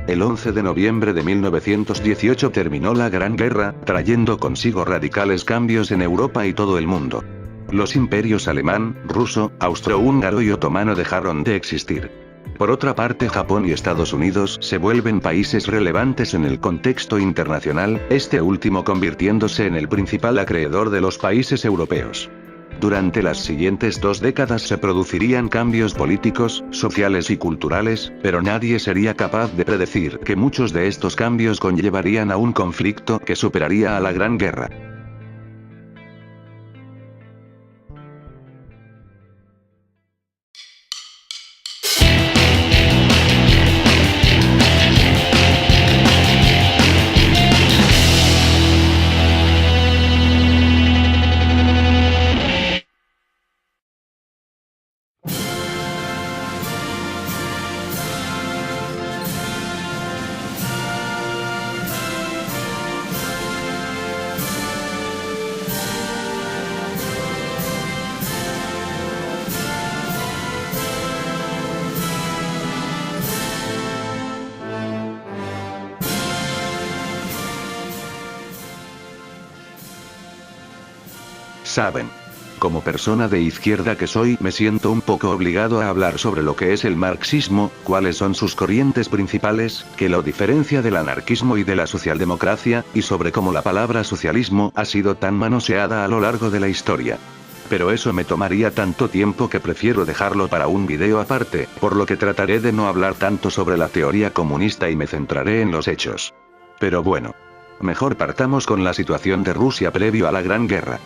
El 11 de noviembre de 1918 terminó la Gran Guerra, trayendo consigo radicales cambios en Europa y todo el mundo. Los imperios alemán, ruso, austrohúngaro y otomano dejaron de existir. Por otra parte, Japón y Estados Unidos se vuelven países relevantes en el contexto internacional, este último convirtiéndose en el principal acreedor de los países europeos. Durante las siguientes 2 décadas se producirían cambios políticos, sociales y culturales, pero nadie sería capaz de predecir que muchos de estos cambios conllevarían a un conflicto que superaría a la Gran Guerra. Saben. Como persona de izquierda que soy, me siento un poco obligado a hablar sobre lo que es el marxismo, cuáles son sus corrientes principales, qué lo diferencia del anarquismo y de la socialdemocracia, y sobre cómo la palabra socialismo ha sido tan manoseada a lo largo de la historia. Pero eso me tomaría tanto tiempo que prefiero dejarlo para un video aparte, por lo que trataré de no hablar tanto sobre la teoría comunista y me centraré en los hechos. Pero bueno. Mejor partamos con la situación de Rusia previo a la Gran Guerra.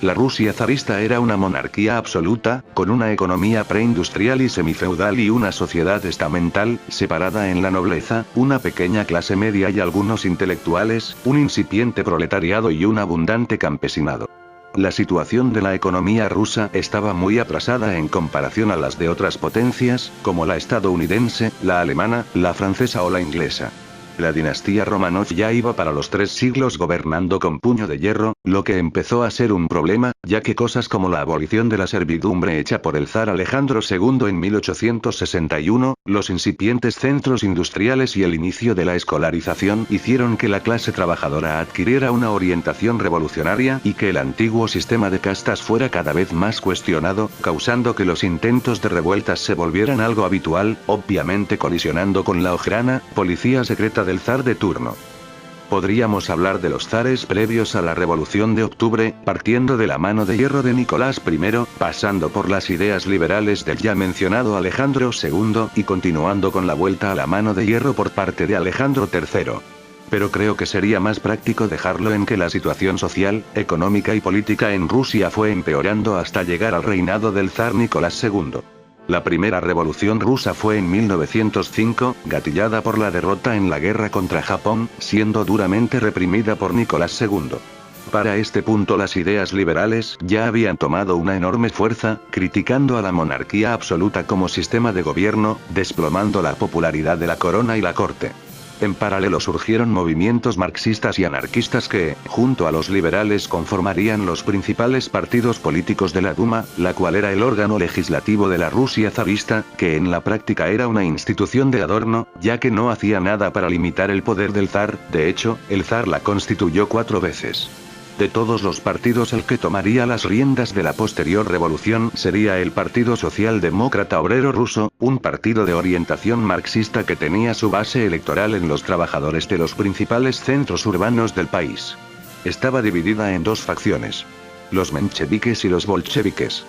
La Rusia zarista era una monarquía absoluta, con una economía preindustrial y semifeudal y una sociedad estamental, separada en la nobleza, una pequeña clase media y algunos intelectuales, un incipiente proletariado y un abundante campesinado. La situación de la economía rusa estaba muy atrasada en comparación a las de otras potencias, como la estadounidense, la alemana, la francesa o la inglesa. La dinastía Romanov ya iba para los 3 siglos gobernando con puño de hierro, lo que empezó a ser un problema, ya que cosas como la abolición de la servidumbre hecha por el zar Alejandro II en 1861, los incipientes centros industriales y el inicio de la escolarización hicieron que la clase trabajadora adquiriera una orientación revolucionaria y que el antiguo sistema de castas fuera cada vez más cuestionado, causando que los intentos de revueltas se volvieran algo habitual, obviamente colisionando con la ojrana, policía secreta del zar de turno. Podríamos hablar de los zares previos a la Revolución de Octubre, partiendo de la mano de hierro de Nicolás I, pasando por las ideas liberales del ya mencionado Alejandro II, y continuando con la vuelta a la mano de hierro por parte de Alejandro III. Pero creo que sería más práctico dejarlo en que la situación social, económica y política en Rusia fue empeorando hasta llegar al reinado del zar Nicolás II. La primera revolución rusa fue en 1905, gatillada por la derrota en la guerra contra Japón, siendo duramente reprimida por Nicolás II. Para este punto las ideas liberales ya habían tomado una enorme fuerza, criticando a la monarquía absoluta como sistema de gobierno, desplomando la popularidad de la corona y la corte. En paralelo surgieron movimientos marxistas y anarquistas que, junto a los liberales, conformarían los principales partidos políticos de la Duma, la cual era el órgano legislativo de la Rusia zarista, que en la práctica era una institución de adorno, ya que no hacía nada para limitar el poder del zar. De hecho, el zar la constituyó 4 veces. De todos los partidos el que tomaría las riendas de la posterior revolución sería el Partido Socialdemócrata Obrero Ruso, un partido de orientación marxista que tenía su base electoral en los trabajadores de los principales centros urbanos del país. Estaba dividida en 2 facciones: los mencheviques y los bolcheviques.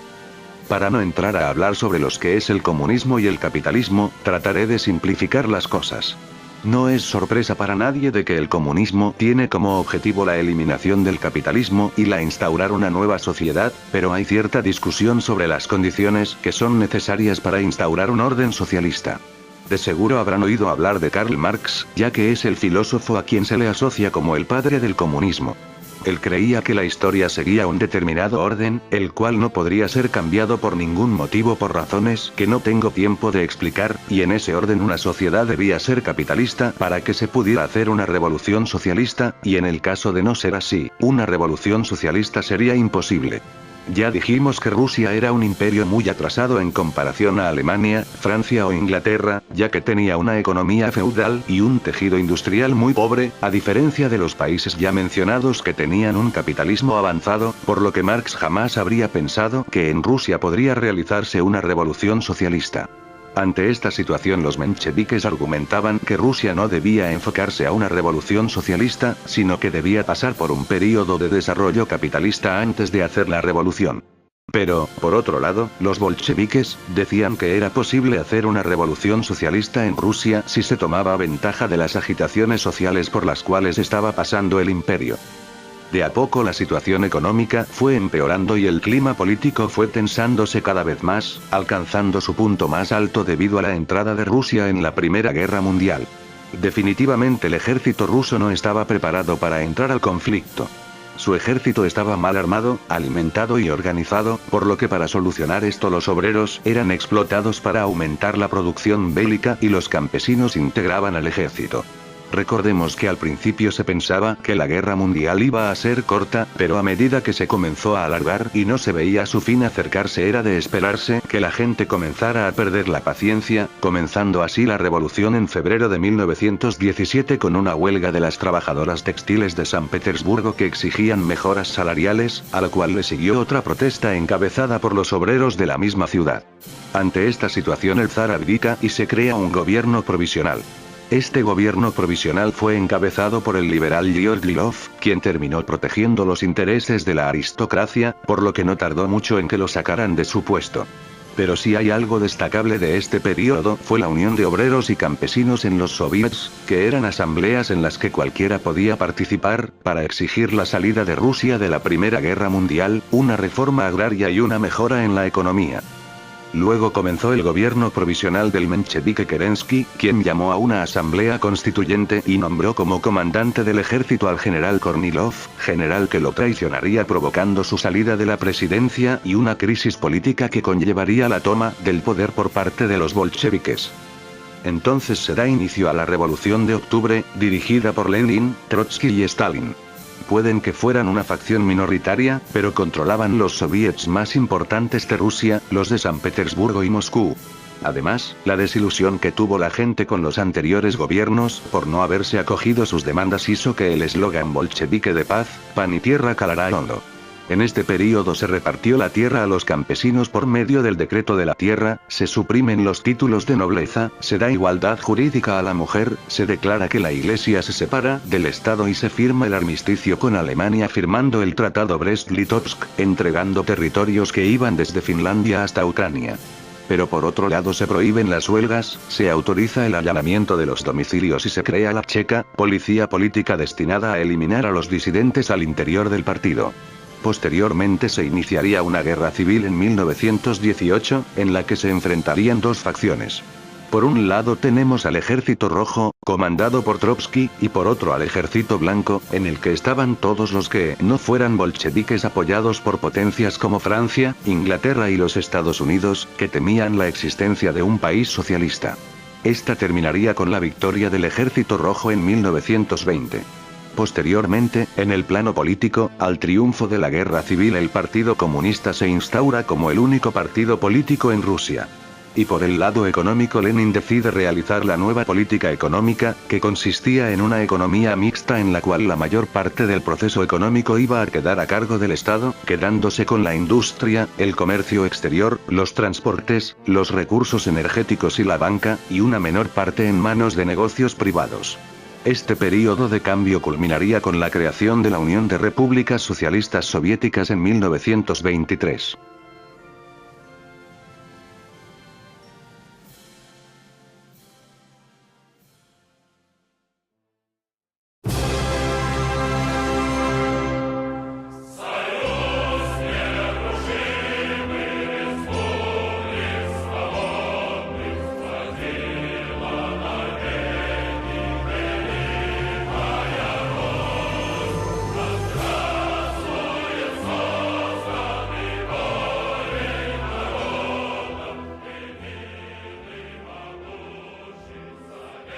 Para no entrar a hablar sobre los que es el comunismo y el capitalismo, trataré de simplificar las cosas. No es sorpresa para nadie de que el comunismo tiene como objetivo la eliminación del capitalismo y la instaurar una nueva sociedad, pero hay cierta discusión sobre las condiciones que son necesarias para instaurar un orden socialista. De seguro habrán oído hablar de Karl Marx, ya que es el filósofo a quien se le asocia como el padre del comunismo. Él creía que la historia seguía un determinado orden, el cual no podría ser cambiado por ningún motivo por razones que no tengo tiempo de explicar, y en ese orden una sociedad debía ser capitalista para que se pudiera hacer una revolución socialista, y en el caso de no ser así, una revolución socialista sería imposible. Ya dijimos que Rusia era un imperio muy atrasado en comparación a Alemania, Francia o Inglaterra, ya que tenía una economía feudal y un tejido industrial muy pobre, a diferencia de los países ya mencionados que tenían un capitalismo avanzado, por lo que Marx jamás habría pensado que en Rusia podría realizarse una revolución socialista. Ante esta situación los mencheviques argumentaban que Rusia no debía enfocarse a una revolución socialista, sino que debía pasar por un período de desarrollo capitalista antes de hacer la revolución. Pero, por otro lado, los bolcheviques decían que era posible hacer una revolución socialista en Rusia si se tomaba ventaja de las agitaciones sociales por las cuales estaba pasando el imperio. De a poco la situación económica fue empeorando y el clima político fue tensándose cada vez más, alcanzando su punto más alto debido a la entrada de Rusia en la Primera Guerra Mundial. Definitivamente el ejército ruso no estaba preparado para entrar al conflicto. Su ejército estaba mal armado, alimentado y organizado, por lo que para solucionar esto los obreros eran explotados para aumentar la producción bélica y los campesinos integraban al ejército. Recordemos que al principio se pensaba que la guerra mundial iba a ser corta, pero a medida que se comenzó a alargar y no se veía su fin acercarse era de esperarse que la gente comenzara a perder la paciencia, comenzando así la revolución en febrero de 1917 con una huelga de las trabajadoras textiles de San Petersburgo que exigían mejoras salariales, a la cual le siguió otra protesta encabezada por los obreros de la misma ciudad. Ante esta situación el zar abdica y se crea un gobierno provisional. Este gobierno provisional fue encabezado por el liberal Giorgilov, quien terminó protegiendo los intereses de la aristocracia, por lo que no tardó mucho en que lo sacaran de su puesto. Pero si hay algo destacable de este periodo fue la unión de obreros y campesinos en los soviets, que eran asambleas en las que cualquiera podía participar, para exigir la salida de Rusia de la Primera Guerra Mundial, una reforma agraria y una mejora en la economía. Luego comenzó el gobierno provisional del menchevique Kerensky, quien llamó a una asamblea constituyente y nombró como comandante del ejército al general Kornilov, general que lo traicionaría provocando su salida de la presidencia y una crisis política que conllevaría la toma del poder por parte de los bolcheviques. Entonces se da inicio a la Revolución de Octubre, dirigida por Lenin, Trotsky y Stalin. Pueden que fueran una facción minoritaria, pero controlaban los soviets más importantes de Rusia, los de San Petersburgo y Moscú. Además, la desilusión que tuvo la gente con los anteriores gobiernos por no haberse acogido sus demandas hizo que el eslogan bolchevique de paz, pan y tierra calara hondo. En este período se repartió la tierra a los campesinos por medio del decreto de la tierra, se suprimen los títulos de nobleza, se da igualdad jurídica a la mujer, se declara que la Iglesia se separa del Estado y se firma el armisticio con Alemania firmando el Tratado Brest-Litovsk, entregando territorios que iban desde Finlandia hasta Ucrania. Pero por otro lado se prohíben las huelgas, se autoriza el allanamiento de los domicilios y se crea la Cheka, policía política destinada a eliminar a los disidentes al interior del partido. Posteriormente se iniciaría una guerra civil en 1918, en la que se enfrentarían dos facciones. Por un lado tenemos al Ejército Rojo, comandado por Trotsky, y por otro al Ejército Blanco, en el que estaban todos los que no fueran bolcheviques apoyados por potencias como Francia, Inglaterra y los Estados Unidos, que temían la existencia de un país socialista. Esta terminaría con la victoria del Ejército Rojo en 1920. Posteriormente, en el plano político, al triunfo de la guerra civil el Partido Comunista se instaura como el único partido político en Rusia. Y por el lado económico Lenin decide realizar la nueva política económica, que consistía en una economía mixta en la cual la mayor parte del proceso económico iba a quedar a cargo del Estado, quedándose con la industria, el comercio exterior, los transportes, los recursos energéticos y la banca, y una menor parte en manos de negocios privados. Este período de cambio culminaría con la creación de la Unión de Repúblicas Socialistas Soviéticas en 1923.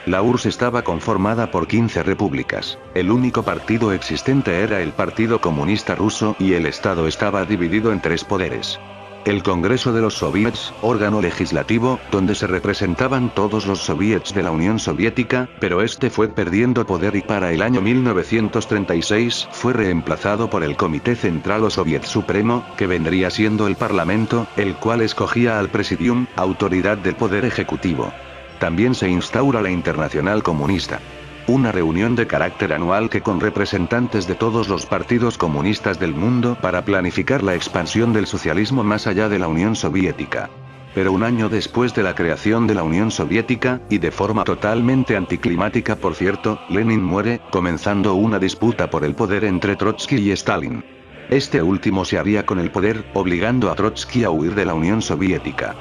La URSS estaba conformada por 15 repúblicas. El único partido existente era el Partido Comunista Ruso y el Estado estaba dividido en 3 poderes. El Congreso de los Soviets, órgano legislativo, donde se representaban todos los soviets de la Unión Soviética, pero este fue perdiendo poder y para el año 1936 fue reemplazado por el Comité Central o Soviet Supremo, que vendría siendo el Parlamento, el cual escogía al Presidium, autoridad del Poder Ejecutivo. También se instaura la Internacional Comunista. Una reunión de carácter anual que con representantes de todos los partidos comunistas del mundo para planificar la expansión del socialismo más allá de la Unión Soviética. Pero un año después de la creación de la Unión Soviética, y de forma totalmente anticlimática por cierto, Lenin muere, comenzando una disputa por el poder entre Trotsky y Stalin. Este último se haría con el poder, obligando a Trotsky a huir de la Unión Soviética.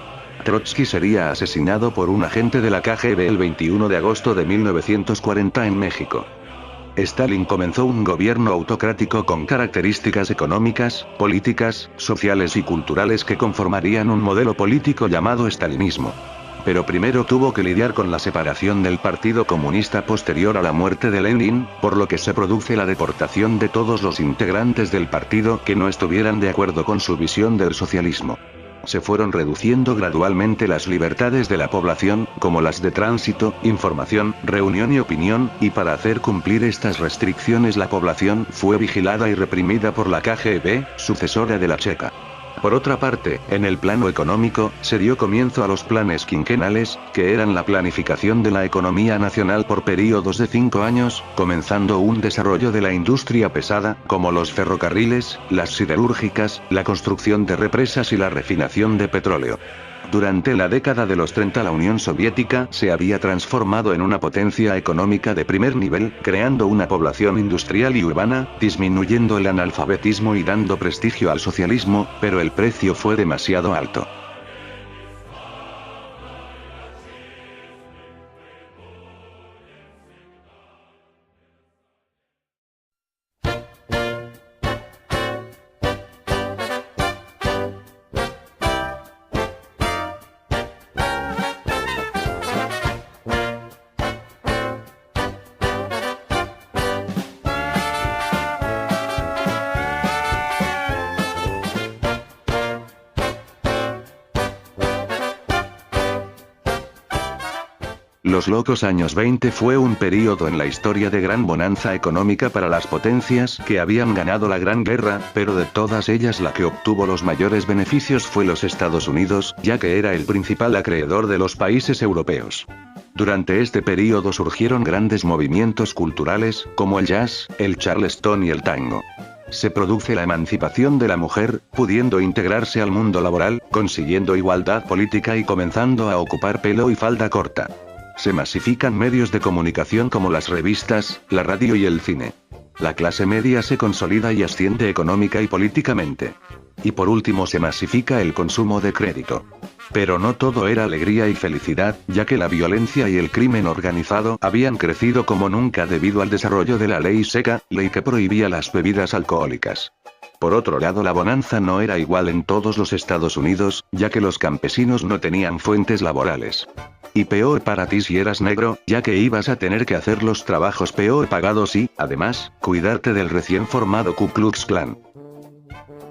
Trotsky sería asesinado por un agente de la KGB el 21 de agosto de 1940 en México. Stalin comenzó un gobierno autocrático con características económicas, políticas, sociales y culturales que conformarían un modelo político llamado stalinismo. Pero primero tuvo que lidiar con la separación del Partido Comunista posterior a la muerte de Lenin, por lo que se produce la deportación de todos los integrantes del partido que no estuvieran de acuerdo con su visión del socialismo. Se fueron reduciendo gradualmente las libertades de la población, como las de tránsito, información, reunión y opinión, y para hacer cumplir estas restricciones la población fue vigilada y reprimida por la KGB, sucesora de la Checa. Por otra parte, en el plano económico, se dio comienzo a los planes quinquenales, que eran la planificación de la economía nacional por períodos de 5 años, comenzando un desarrollo de la industria pesada, como los ferrocarriles, las siderúrgicas, la construcción de represas y la refinación de petróleo. Durante la década de los 30 la Unión Soviética se había transformado en una potencia económica de primer nivel, creando una población industrial y urbana, disminuyendo el analfabetismo y dando prestigio al socialismo, pero el precio fue demasiado alto. Los locos años 20 fue un período en la historia de gran bonanza económica para las potencias que habían ganado la Gran Guerra, pero de todas ellas la que obtuvo los mayores beneficios fue los Estados Unidos, ya que era el principal acreedor de los países europeos. Durante este período surgieron grandes movimientos culturales, como el jazz, el charleston y el tango. Se produce la emancipación de la mujer, pudiendo integrarse al mundo laboral, consiguiendo igualdad política y comenzando a ocupar pelo y falda corta. Se masifican medios de comunicación como las revistas, la radio y el cine. La clase media se consolida y asciende económica y políticamente. Y por último se masifica el consumo de crédito. Pero no todo era alegría y felicidad, ya que la violencia y el crimen organizado habían crecido como nunca debido al desarrollo de la ley seca, ley que prohibía las bebidas alcohólicas. Por otro lado, la bonanza no era igual en todos los Estados Unidos, ya que los campesinos no tenían fuentes laborales. Y peor para ti si eras negro, ya que ibas a tener que hacer los trabajos peor pagados y, además, cuidarte del recién formado Ku Klux Klan.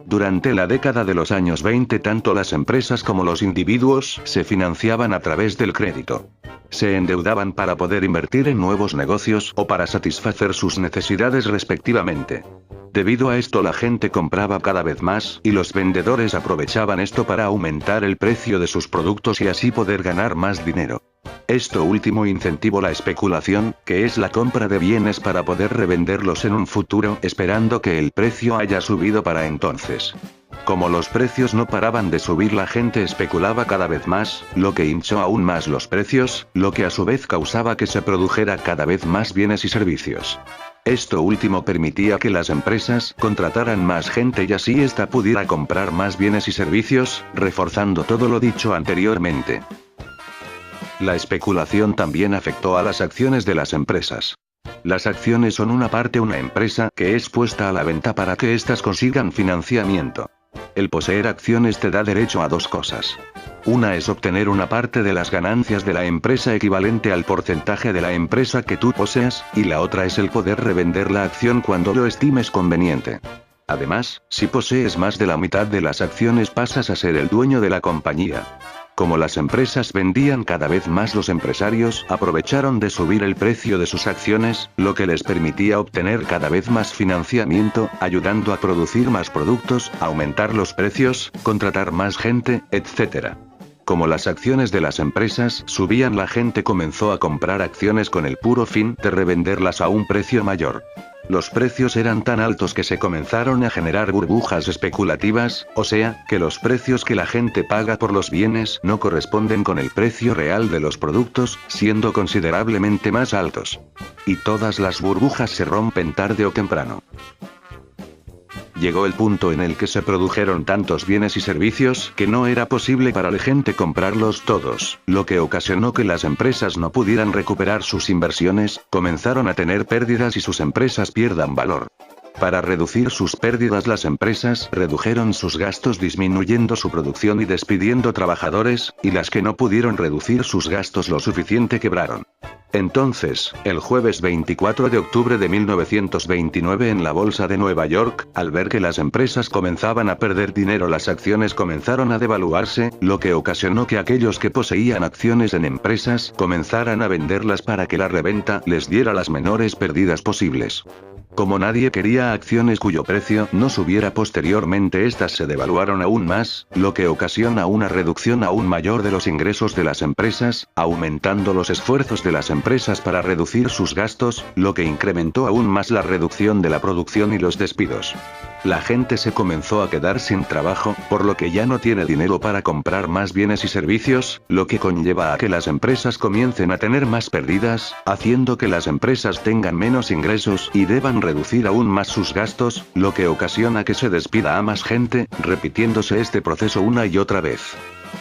Durante la década de los años 20 tanto las empresas como los individuos se financiaban a través del crédito. Se endeudaban para poder invertir en nuevos negocios o para satisfacer sus necesidades respectivamente. Debido a esto la gente compraba cada vez más, y los vendedores aprovechaban esto para aumentar el precio de sus productos y así poder ganar más dinero. Esto último incentivó la especulación, que es la compra de bienes para poder revenderlos en un futuro, esperando que el precio haya subido para entonces. Como los precios no paraban de subir, la gente especulaba cada vez más, lo que hinchó aún más los precios, lo que a su vez causaba que se produjera cada vez más bienes y servicios. Esto último permitía que las empresas contrataran más gente y así ésta pudiera comprar más bienes y servicios, reforzando todo lo dicho anteriormente. La especulación también afectó a las acciones de las empresas. Las acciones son una empresa que es puesta a la venta para que éstas consigan financiamiento. El poseer acciones te da derecho a dos cosas. Una es obtener una parte de las ganancias de la empresa equivalente al porcentaje de la empresa que tú poseas, y la otra es el poder revender la acción cuando lo estimes conveniente. Además, si posees más de la mitad de las acciones pasas a ser el dueño de la compañía. Como las empresas vendían cada vez más, los empresarios aprovecharon de subir el precio de sus acciones, lo que les permitía obtener cada vez más financiamiento, ayudando a producir más productos, aumentar los precios, contratar más gente, etc. Como las acciones de las empresas subían, la gente comenzó a comprar acciones con el puro fin de revenderlas a un precio mayor. Los precios eran tan altos que se comenzaron a generar burbujas especulativas, o sea, que los precios que la gente paga por los bienes no corresponden con el precio real de los productos, siendo considerablemente más altos. Y todas las burbujas se rompen tarde o temprano. Llegó el punto en el que se produjeron tantos bienes y servicios que no era posible para la gente comprarlos todos, lo que ocasionó que las empresas no pudieran recuperar sus inversiones, comenzaron a tener pérdidas y sus empresas pierdan valor. Para reducir sus pérdidas, las empresas redujeron sus gastos disminuyendo su producción y despidiendo trabajadores, y las que no pudieron reducir sus gastos lo suficiente quebraron. Entonces, el jueves 24 de octubre de 1929 en la Bolsa de Nueva York, al ver que las empresas comenzaban a perder dinero, las acciones comenzaron a devaluarse, lo que ocasionó que aquellos que poseían acciones en empresas comenzaran a venderlas para que la reventa les diera las menores pérdidas posibles. Como nadie quería acciones cuyo precio no subiera posteriormente, estas se devaluaron aún más, lo que ocasiona una reducción aún mayor de los ingresos de las empresas, aumentando los esfuerzos de las empresas para reducir sus gastos, lo que incrementó aún más la reducción de la producción y los despidos. La gente se comenzó a quedar sin trabajo, por lo que ya no tiene dinero para comprar más bienes y servicios, lo que conlleva a que las empresas comiencen a tener más pérdidas, haciendo que las empresas tengan menos ingresos y deban reducir aún más sus gastos, lo que ocasiona que se despida a más gente, repitiéndose este proceso una y otra vez.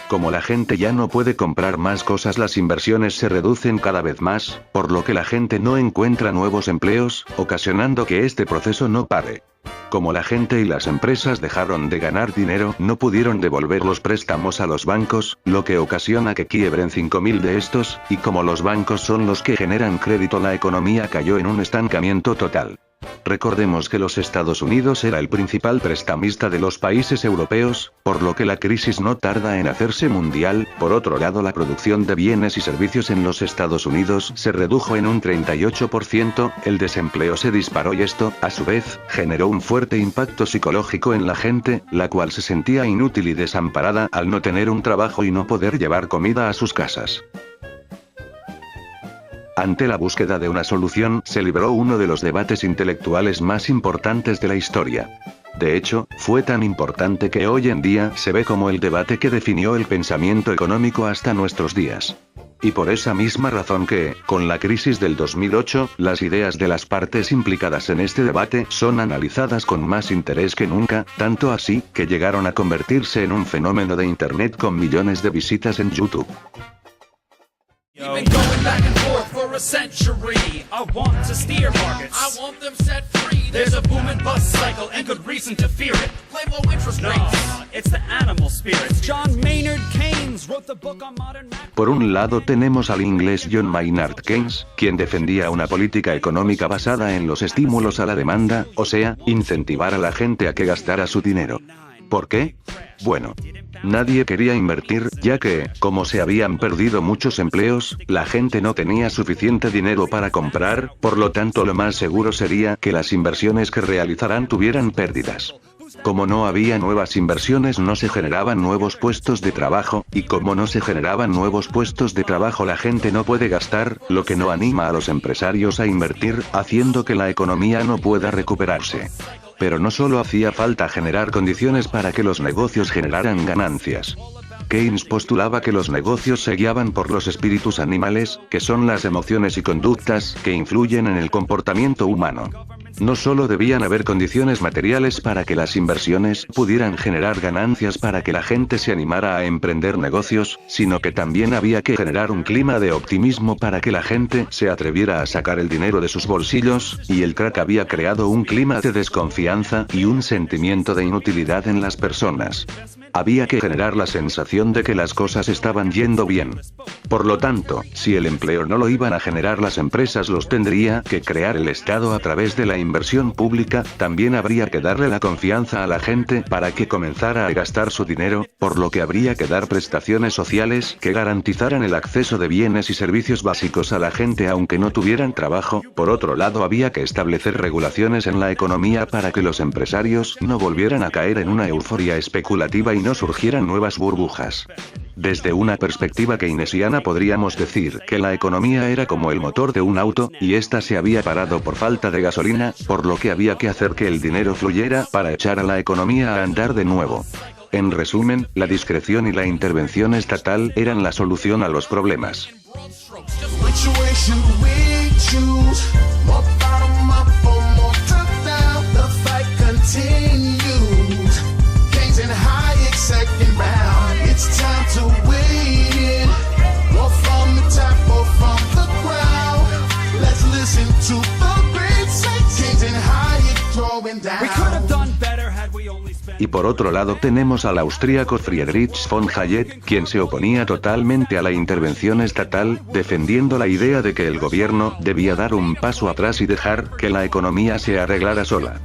Como la gente ya no puede comprar más cosas, las inversiones se reducen cada vez más, por lo que la gente no encuentra nuevos empleos, ocasionando que este proceso no pare. Como la gente y las empresas dejaron de ganar dinero, no pudieron devolver los préstamos a los bancos, lo que ocasiona que quiebren 5.000 de estos, y como los bancos son los que generan crédito, la economía cayó en un estancamiento total. Recordemos que los Estados Unidos era el principal prestamista de los países europeos, por lo que la crisis no tarda en hacerse mundial. Por otro lado, la producción de bienes y servicios en los Estados Unidos se redujo en un 38%, el desempleo se disparó y esto, a su vez, generó un fuerte impacto psicológico en la gente, la cual se sentía inútil y desamparada al no tener un trabajo y no poder llevar comida a sus casas. Ante la búsqueda de una solución, se libró uno de los debates intelectuales más importantes de la historia. De hecho, fue tan importante que hoy en día se ve como el debate que definió el pensamiento económico hasta nuestros días. Y por esa misma razón que, con la crisis del 2008, las ideas de las partes implicadas en este debate son analizadas con más interés que nunca, tanto así, que llegaron a convertirse en un fenómeno de Internet con millones de visitas en YouTube. We've been going back and forth for a century. I want to steer markets. I want them set free. There's a boom and bust cycle and good reason to fear it. Play low interest rates. No, it's the animal spirits. John Maynard Keynes wrote the book on modern math. Por un lado tenemos al inglés John Maynard Keynes, quien defendía una política económica basada en los estímulos a la demanda, o sea, incentivar a la gente a que gastara su dinero. ¿Por qué? Bueno, nadie quería invertir, ya que, como se habían perdido muchos empleos, la gente no tenía suficiente dinero para comprar, por lo tanto lo más seguro sería que las inversiones que realizaran tuvieran pérdidas. Como no había nuevas inversiones, no se generaban nuevos puestos de trabajo, y como no se generaban nuevos puestos de trabajo, la gente no puede gastar, lo que no anima a los empresarios a invertir, haciendo que la economía no pueda recuperarse. Pero no solo hacía falta generar condiciones para que los negocios generaran ganancias. Keynes postulaba que los negocios se guiaban por los espíritus animales, que son las emociones y conductas que influyen en el comportamiento humano. No solo debían haber condiciones materiales para que las inversiones pudieran generar ganancias para que la gente se animara a emprender negocios, sino que también había que generar un clima de optimismo para que la gente se atreviera a sacar el dinero de sus bolsillos, y el crack había creado un clima de desconfianza y un sentimiento de inutilidad en las personas. Había que generar la sensación de que las cosas estaban yendo bien. Por lo tanto, si el empleo no lo iban a generar las empresas, los tendría que crear el Estado a través de la inversión pública. También habría que darle la confianza a la gente para que comenzara a gastar su dinero, por lo que habría que dar prestaciones sociales que garantizaran el acceso de bienes y servicios básicos a la gente aunque no tuvieran trabajo. Por otro lado, había que establecer regulaciones en la economía para que los empresarios no volvieran a caer en una euforia especulativa y no surgieran nuevas burbujas. Desde una perspectiva keynesiana podríamos decir que la economía era como el motor de un auto, y ésta se había parado por falta de gasolina, por lo que había que hacer que el dinero fluyera para echar a la economía a andar de nuevo. En resumen, la discreción y la intervención estatal eran la solución a los problemas. Y por otro lado tenemos al austríaco Friedrich von Hayek, quien se oponía totalmente a la intervención estatal, defendiendo la idea de que el gobierno debía dar un paso atrás y dejar que la economía se arreglara sola.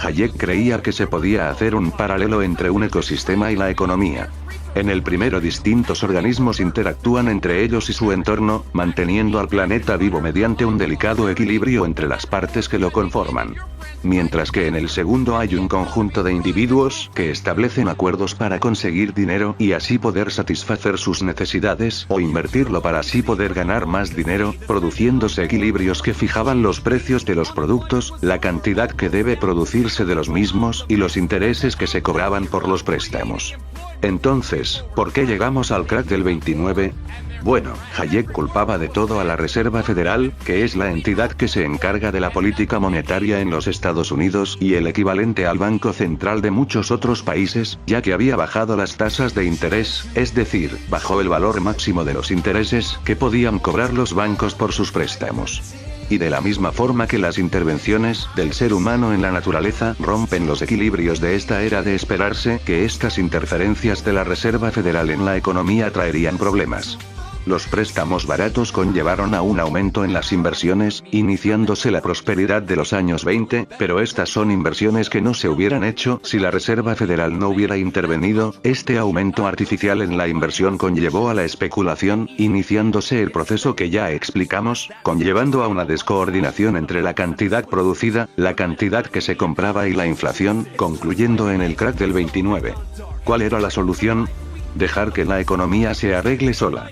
Hayek creía que se podía hacer un paralelo entre un ecosistema y la economía. En el primero, distintos organismos interactúan entre ellos y su entorno, manteniendo al planeta vivo mediante un delicado equilibrio entre las partes que lo conforman. Mientras que en el segundo hay un conjunto de individuos que establecen acuerdos para conseguir dinero y así poder satisfacer sus necesidades o invertirlo para así poder ganar más dinero, produciéndose equilibrios que fijaban los precios de los productos, la cantidad que debe producirse de los mismos y los intereses que se cobraban por los préstamos. Entonces, ¿por qué llegamos al crack del 29? Bueno, Hayek culpaba de todo a la Reserva Federal, que es la entidad que se encarga de la política monetaria en los Estados Unidos y el equivalente al Banco Central de muchos otros países, ya que había bajado las tasas de interés, es decir, bajó el valor máximo de los intereses que podían cobrar los bancos por sus préstamos. Y de la misma forma que las intervenciones del ser humano en la naturaleza rompen los equilibrios de esta, era de esperarse que estas interferencias de la Reserva Federal en la economía traerían problemas. Los préstamos baratos conllevaron a un aumento en las inversiones, iniciándose la prosperidad de los años 20, pero estas son inversiones que no se hubieran hecho si la Reserva Federal no hubiera intervenido. Este aumento artificial en la inversión conllevó a la especulación, iniciándose el proceso que ya explicamos, conllevando a una descoordinación entre la cantidad producida, la cantidad que se compraba y la inflación, concluyendo en el crack del 29. ¿Cuál era la solución? Dejar que la economía se arregle sola.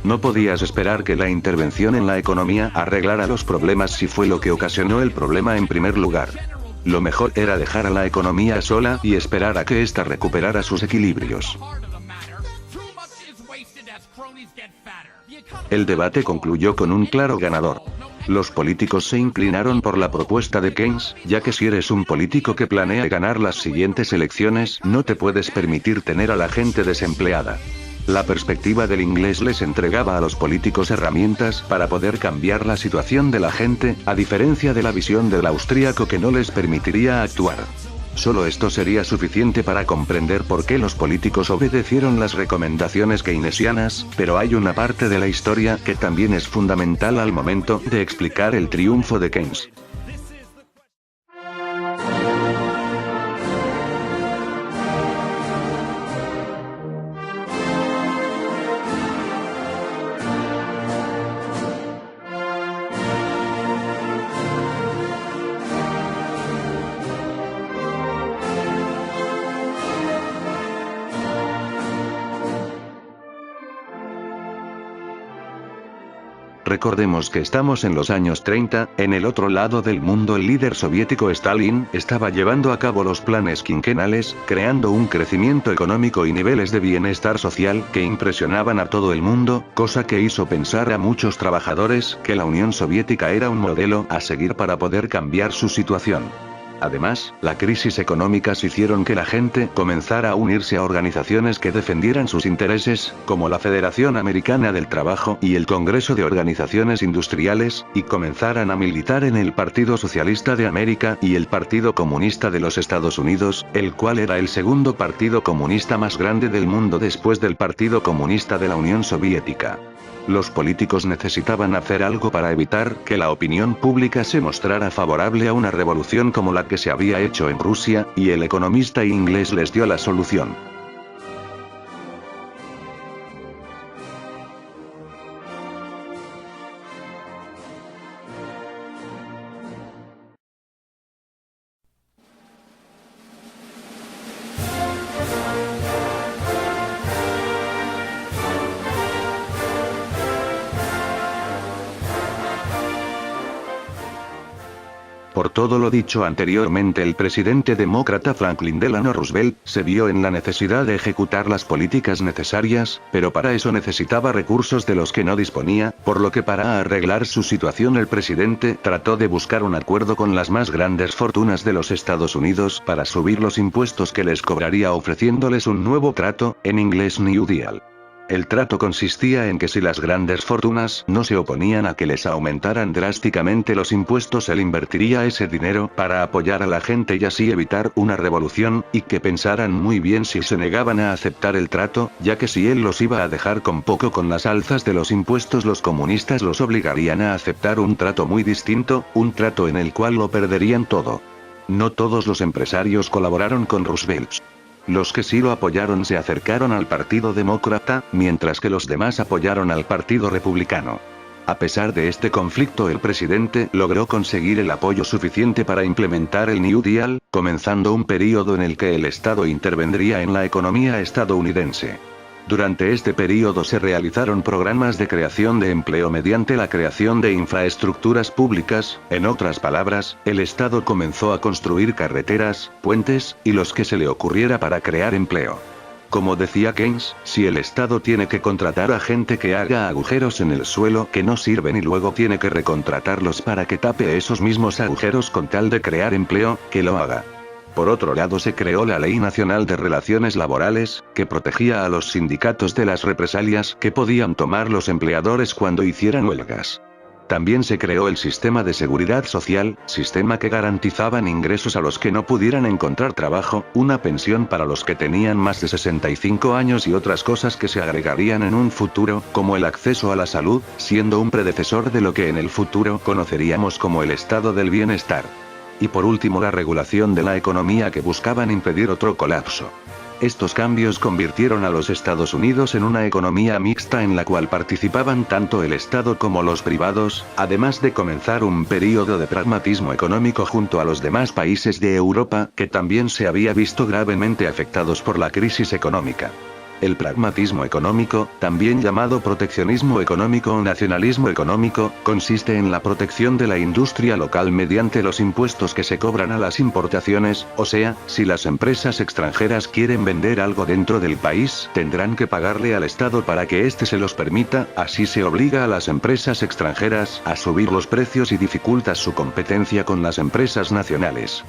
No podías esperar que la intervención en la economía arreglara los problemas si fue lo que ocasionó el problema en primer lugar. Lo mejor era dejar a la economía sola y esperar a que ésta recuperara sus equilibrios. El debate concluyó con un claro ganador. Los políticos se inclinaron por la propuesta de Keynes, ya que si eres un político que planea ganar las siguientes elecciones, no te puedes permitir tener a la gente desempleada. La perspectiva del inglés les entregaba a los políticos herramientas para poder cambiar la situación de la gente, a diferencia de la visión del austríaco que no les permitiría actuar. Solo esto sería suficiente para comprender por qué los políticos obedecieron las recomendaciones keynesianas, pero hay una parte de la historia que también es fundamental al momento de explicar el triunfo de Keynes. Recordemos que estamos en los años 30, en el otro lado del mundo el líder soviético Stalin estaba llevando a cabo los planes quinquenales, creando un crecimiento económico y niveles de bienestar social que impresionaban a todo el mundo, cosa que hizo pensar a muchos trabajadores que la Unión Soviética era un modelo a seguir para poder cambiar su situación. Además, la crisis económicas hicieron que la gente comenzara a unirse a organizaciones que defendieran sus intereses, como la Federación Americana del Trabajo y el Congreso de Organizaciones Industriales, y comenzaran a militar en el Partido Socialista de América y el Partido Comunista de los Estados Unidos, el cual era el segundo partido comunista más grande del mundo después del Partido Comunista de la Unión Soviética. Los políticos necesitaban hacer algo para evitar que la opinión pública se mostrara favorable a una revolución como la que se había hecho en Rusia, y el economista inglés les dio la solución. Por todo lo dicho anteriormente, el presidente demócrata Franklin Delano Roosevelt se vio en la necesidad de ejecutar las políticas necesarias, pero para eso necesitaba recursos de los que no disponía, por lo que para arreglar su situación el presidente trató de buscar un acuerdo con las más grandes fortunas de los Estados Unidos para subir los impuestos que les cobraría ofreciéndoles un nuevo trato, en inglés New Deal. El trato consistía en que si las grandes fortunas no se oponían a que les aumentaran drásticamente los impuestos, él invertiría ese dinero para apoyar a la gente y así evitar una revolución, y que pensaran muy bien si se negaban a aceptar el trato, ya que si él los iba a dejar con poco con las alzas de los impuestos, los comunistas los obligarían a aceptar un trato muy distinto, un trato en el cual lo perderían todo. No todos los empresarios colaboraron con Roosevelt. Los que sí lo apoyaron se acercaron al Partido Demócrata, mientras que los demás apoyaron al Partido Republicano. A pesar de este conflicto, el presidente logró conseguir el apoyo suficiente para implementar el New Deal, comenzando un período en el que el Estado intervendría en la economía estadounidense. Durante este período se realizaron programas de creación de empleo mediante la creación de infraestructuras públicas, en otras palabras, el Estado comenzó a construir carreteras, puentes, y los que se le ocurriera para crear empleo. Como decía Keynes, si el Estado tiene que contratar a gente que haga agujeros en el suelo que no sirven y luego tiene que recontratarlos para que tape esos mismos agujeros con tal de crear empleo, que lo haga. Por otro lado, se creó la Ley Nacional de Relaciones Laborales, que protegía a los sindicatos de las represalias que podían tomar los empleadores cuando hicieran huelgas. También se creó el Sistema de Seguridad Social, sistema que garantizaban ingresos a los que no pudieran encontrar trabajo, una pensión para los que tenían más de 65 años y otras cosas que se agregarían en un futuro, como el acceso a la salud, siendo un predecesor de lo que en el futuro conoceríamos como el estado del bienestar. Y por último, la regulación de la economía, que buscaban impedir otro colapso. Estos cambios convirtieron a los Estados Unidos en una economía mixta en la cual participaban tanto el Estado como los privados, además de comenzar un período de pragmatismo económico junto a los demás países de Europa, que también se había visto gravemente afectados por la crisis económica. El pragmatismo económico, también llamado proteccionismo económico o nacionalismo económico, consiste en la protección de la industria local mediante los impuestos que se cobran a las importaciones, o sea, si las empresas extranjeras quieren vender algo dentro del país, tendrán que pagarle al Estado para que éste se los permita, así se obliga a las empresas extranjeras a subir los precios y dificultas su competencia con las empresas nacionales.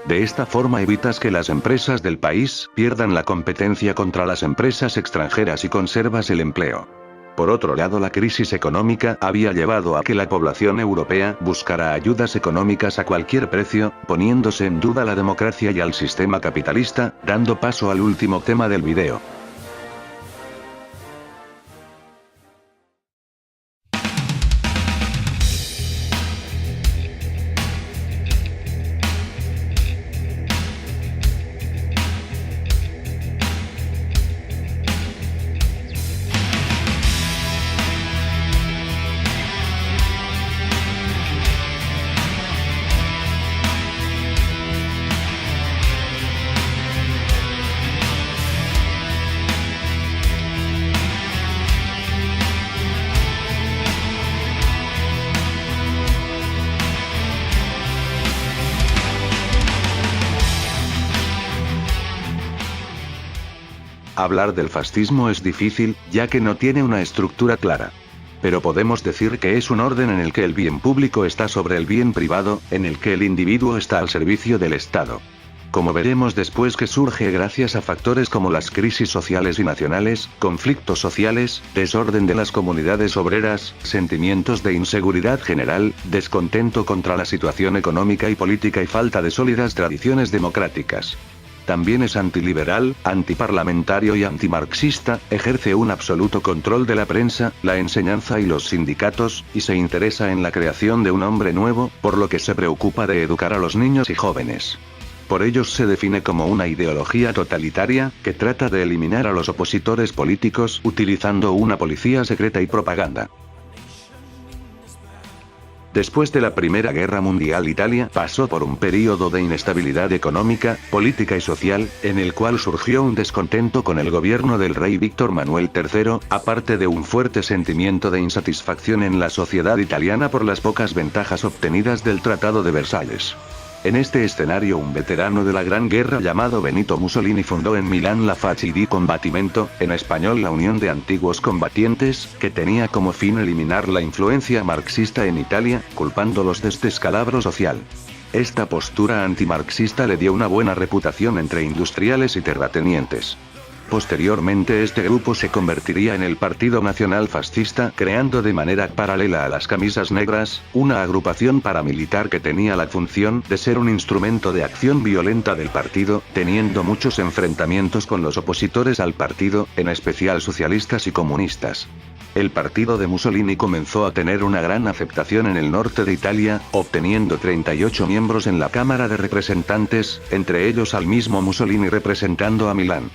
De esta forma evitas que las empresas del país pierdan la competencia contra las empresas extranjeras y conservas el empleo. Por otro lado, la crisis económica había llevado a que la población europea buscara ayudas económicas a cualquier precio, poniéndose en duda la democracia y al sistema capitalista, dando paso al último tema del video. Hablar del fascismo es difícil, ya que no tiene una estructura clara. Pero podemos decir que es un orden en el que el bien público está sobre el bien privado, en el que el individuo está al servicio del Estado. Como veremos después, que surge gracias a factores como las crisis sociales y nacionales, conflictos sociales, desorden de las comunidades obreras, sentimientos de inseguridad general, descontento contra la situación económica y política y falta de sólidas tradiciones democráticas. También es antiliberal, antiparlamentario y antimarxista, ejerce un absoluto control de la prensa, la enseñanza y los sindicatos, y se interesa en la creación de un hombre nuevo, por lo que se preocupa de educar a los niños y jóvenes. Por ellos se define como una ideología totalitaria, que trata de eliminar a los opositores políticos utilizando una policía secreta y propaganda. Después de la Primera Guerra Mundial, Italia pasó por un período de inestabilidad económica, política y social, en el cual surgió un descontento con el gobierno del rey Víctor Manuel III, aparte de un fuerte sentimiento de insatisfacción en la sociedad italiana por las pocas ventajas obtenidas del Tratado de Versalles. En este escenario, un veterano de la Gran Guerra llamado Benito Mussolini fundó en Milán la Faccia di Combattimento, en español la Unión de Antiguos Combatientes, que tenía como fin eliminar la influencia marxista en Italia, culpándolos de este descalabro social. Esta postura antimarxista le dio una buena reputación entre industriales y terratenientes. Posteriormente este grupo se convertiría en el Partido Nacional Fascista, creando de manera paralela a las Camisas Negras, una agrupación paramilitar que tenía la función de ser un instrumento de acción violenta del partido, teniendo muchos enfrentamientos con los opositores al partido, en especial socialistas y comunistas. El partido de Mussolini comenzó a tener una gran aceptación en el norte de Italia, obteniendo 38 miembros en la Cámara de Representantes, entre ellos al mismo Mussolini representando a Milán.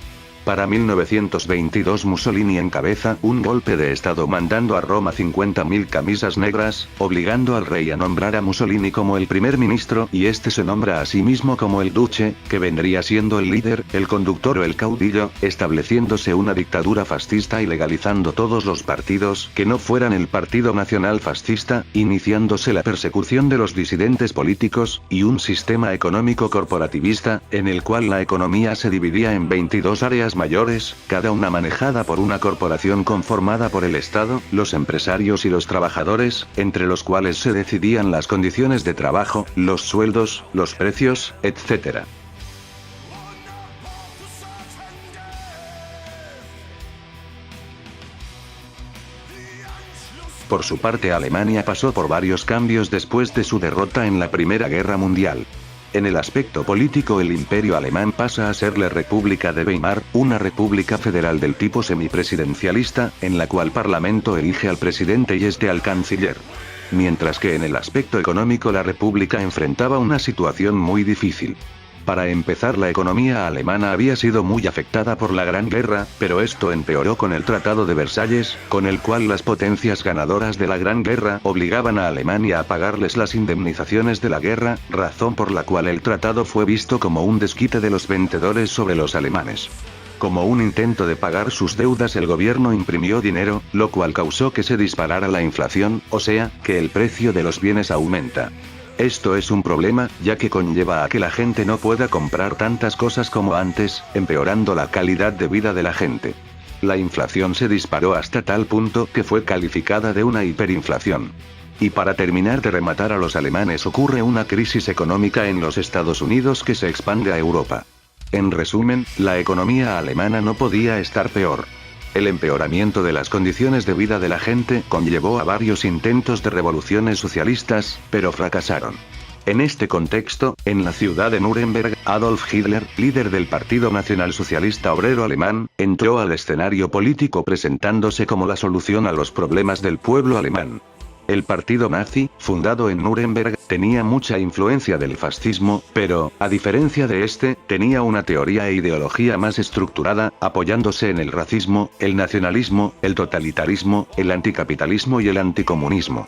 Para 1922 Mussolini encabeza un golpe de estado mandando a Roma 50.000 camisas negras, obligando al rey a nombrar a Mussolini como el primer ministro, y este se nombra a sí mismo como el duce, que vendría siendo el líder, el conductor o el caudillo, estableciéndose una dictadura fascista y legalizando todos los partidos que no fueran el Partido Nacional Fascista, iniciándose la persecución de los disidentes políticos, y un sistema económico corporativista, en el cual la economía se dividía en 22 áreas mayores, cada una manejada por una corporación conformada por el Estado, los empresarios y los trabajadores, entre los cuales se decidían las condiciones de trabajo, los sueldos, los precios, etc. Por su parte, Alemania pasó por varios cambios después de su derrota en la Primera Guerra Mundial. En el aspecto político, el Imperio Alemán pasa a ser la República de Weimar, una república federal del tipo semipresidencialista, en la cual Parlamento elige al presidente y este al canciller. Mientras que en el aspecto económico la república enfrentaba una situación muy difícil. Para empezar, la economía alemana había sido muy afectada por la Gran Guerra, pero esto empeoró con el Tratado de Versalles, con el cual las potencias ganadoras de la Gran Guerra obligaban a Alemania a pagarles las indemnizaciones de la guerra, razón por la cual el tratado fue visto como un desquite de los vencedores sobre los alemanes. Como un intento de pagar sus deudas, el gobierno imprimió dinero, lo cual causó que se disparara la inflación, o sea, que el precio de los bienes aumenta. Esto es un problema, ya que conlleva a que la gente no pueda comprar tantas cosas como antes, empeorando la calidad de vida de la gente. La inflación se disparó hasta tal punto que fue calificada de una hiperinflación. Y para terminar de rematar a los alemanes, ocurre una crisis económica en los Estados Unidos que se expande a Europa. En resumen, la economía alemana no podía estar peor. El empeoramiento de las condiciones de vida de la gente conllevó a varios intentos de revoluciones socialistas, pero fracasaron. En este contexto, en la ciudad de Nuremberg, Adolf Hitler, líder del Partido Nacionalsocialista Obrero Alemán, entró al escenario político presentándose como la solución a los problemas del pueblo alemán. El partido nazi, fundado en Nuremberg, tenía mucha influencia del fascismo, pero, a diferencia de este, tenía una teoría e ideología más estructurada, apoyándose en el racismo, el nacionalismo, el totalitarismo, el anticapitalismo y el anticomunismo.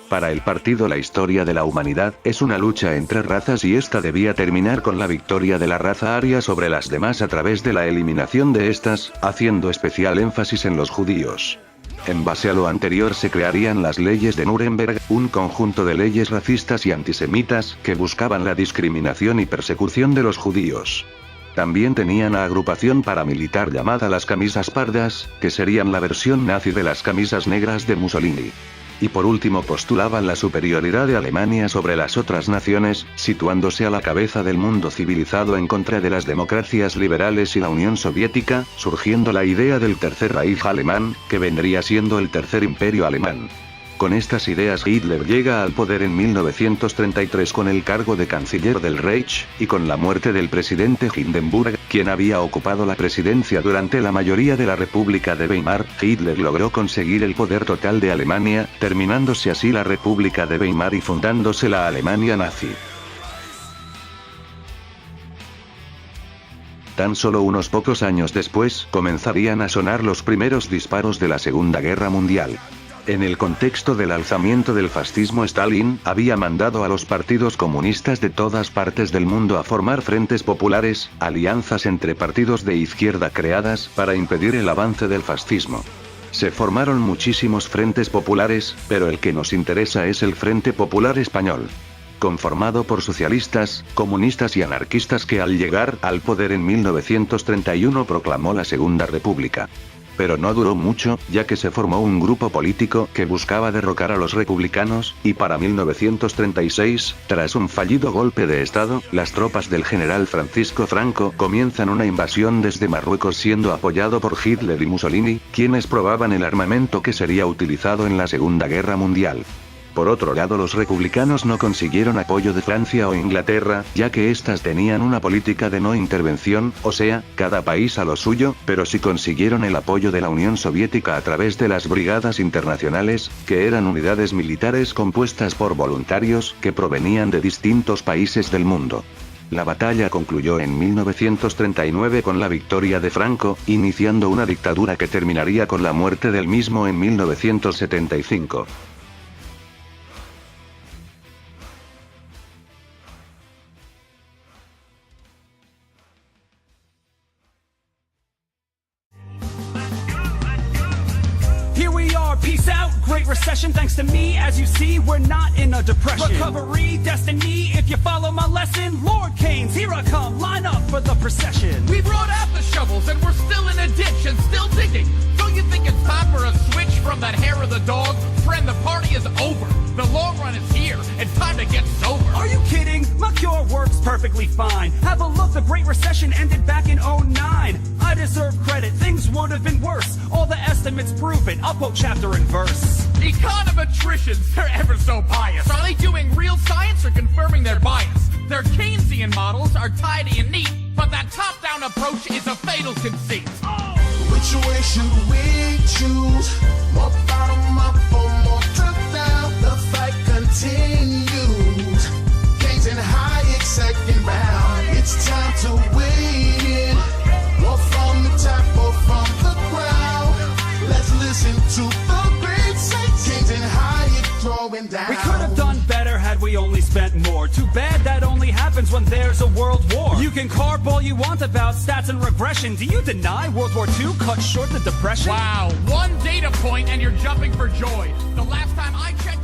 Para el partido, la historia de la humanidad es una lucha entre razas y esta debía terminar con la victoria de la raza aria sobre las demás a través de la eliminación de estas, haciendo especial énfasis en los judíos. En base a lo anterior se crearían las leyes de Nuremberg, un conjunto de leyes racistas y antisemitas que buscaban la discriminación y persecución de los judíos. También tenían a agrupación paramilitar llamada las camisas pardas, que serían la versión nazi de las camisas negras de Mussolini. Y por último postulaban la superioridad de Alemania sobre las otras naciones, situándose a la cabeza del mundo civilizado en contra de las democracias liberales y la Unión Soviética, surgiendo la idea del Tercer Reich alemán, que vendría siendo el Tercer Imperio alemán. Con estas ideas Hitler llega al poder en 1933 con el cargo de canciller del Reich, y con la muerte del presidente Hindenburg, quien había ocupado la presidencia durante la mayoría de la República de Weimar, Hitler logró conseguir el poder total de Alemania, terminándose así la República de Weimar y fundándose la Alemania nazi. Tan solo unos pocos años después, comenzarían a sonar los primeros disparos de la Segunda Guerra Mundial. En el contexto del alzamiento del fascismo, Stalin había mandado a los partidos comunistas de todas partes del mundo a formar frentes populares, alianzas entre partidos de izquierda creadas para impedir el avance del fascismo. Se formaron muchísimos frentes populares, pero el que nos interesa es el Frente Popular Español, conformado por socialistas, comunistas y anarquistas que al llegar al poder en 1931 proclamó la Segunda República. Pero no duró mucho, ya que se formó un grupo político que buscaba derrocar a los republicanos, y para 1936, tras un fallido golpe de Estado, las tropas del general Francisco Franco comienzan una invasión desde Marruecos siendo apoyado por Hitler y Mussolini, quienes probaban el armamento que sería utilizado en la Segunda Guerra Mundial. Por otro lado, los republicanos no consiguieron apoyo de Francia o Inglaterra, ya que éstas tenían una política de no intervención, o sea, cada país a lo suyo, pero sí consiguieron el apoyo de la Unión Soviética a través de las Brigadas Internacionales, que eran unidades militares compuestas por voluntarios que provenían de distintos países del mundo. La batalla concluyó en 1939 con la victoria de Franco, iniciando una dictadura que terminaría con la muerte del mismo en 1975. Peace out, great recession, thanks to me. As you see, we're not in a depression. Recovery, destiny, if you follow my lesson. Lord Keynes, here I come, line up for the procession. We brought out the shovels and we're still in a ditch and still digging. Don't you think it's time for a switch from that hair of the dog? Friend, the party is over. The long run is here. It's time to get sober. Are you kidding? My cure works perfectly fine. Have a look, the Great Recession ended back in '09. I deserve credit, things would have been worse. All the estimates prove it, I'll quote chapter and verse. Econometricians, they're ever so biased. Are they doing real science or confirming their bias? Their Keynesian models are tidy and neat, but that top-down approach is a fatal conceit. Oh. Which way should we choose? More bottom up or more top down? The fight continues. Keynes and Hayek second round. It's time to win. Or from the top or from the ground. Let's listen to the great saints. Keynes and Hayek throwing down. We could have done better had we only spent more. Too bad that only happens when there's a world war. You can carp all you want about stats and regression. Do you deny World War II cut short the Depression? Wow, one data point and you're jumping for joy. The last time I checked...